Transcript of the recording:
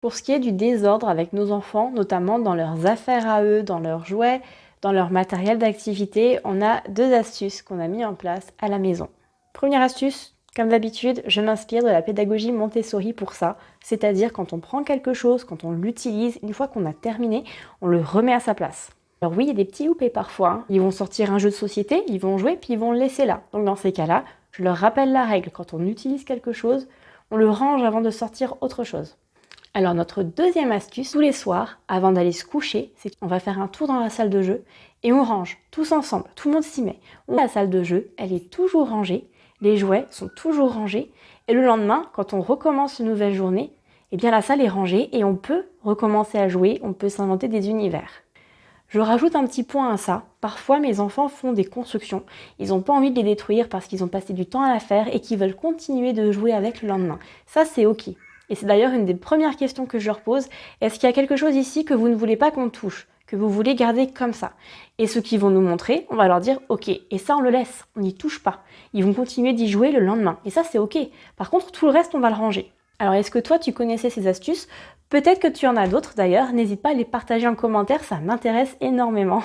Pour ce qui est du désordre avec nos enfants, notamment dans leurs affaires à eux, dans leurs jouets, dans leur matériel d'activité, on a 2 astuces qu'on a mis en place à la maison. Première astuce, comme d'habitude, je m'inspire de la pédagogie Montessori pour ça, c'est-à-dire quand on prend quelque chose, quand on l'utilise, une fois qu'on a terminé, on le remet à sa place. Alors oui, il y a des petits loupés parfois, hein. Ils vont sortir un jeu de société, ils vont jouer, puis ils vont le laisser là. Donc dans ces cas-là, je leur rappelle la règle, quand on utilise quelque chose, on le range avant de sortir autre chose. Alors notre deuxième astuce, tous les soirs, avant d'aller se coucher, c'est qu'on va faire un tour dans la salle de jeu et on range, tous ensemble, tout le monde s'y met. La salle de jeu, elle est toujours rangée, les jouets sont toujours rangés, et le lendemain, quand on recommence une nouvelle journée, eh bien la salle est rangée et on peut recommencer à jouer, on peut s'inventer des univers. Je rajoute un petit point à ça. Parfois, mes enfants font des constructions. Ils n'ont pas envie de les détruire parce qu'ils ont passé du temps à la faire et qu'ils veulent continuer de jouer avec le lendemain. Ça, c'est OK. Et c'est d'ailleurs une des premières questions que je leur pose. Est-ce qu'il y a quelque chose ici que vous ne voulez pas qu'on touche, que vous voulez garder comme ça? Et ce qu'ils vont nous montrer, on va leur dire OK. Et ça, on le laisse. On n'y touche pas. Ils vont continuer d'y jouer le lendemain. Et ça, c'est OK. Par contre, tout le reste, on va le ranger. Alors, est-ce que toi, tu connaissais ces astuces? Peut-être que tu en as d'autres d'ailleurs. N'hésite pas à les partager en commentaire, ça m'intéresse énormément.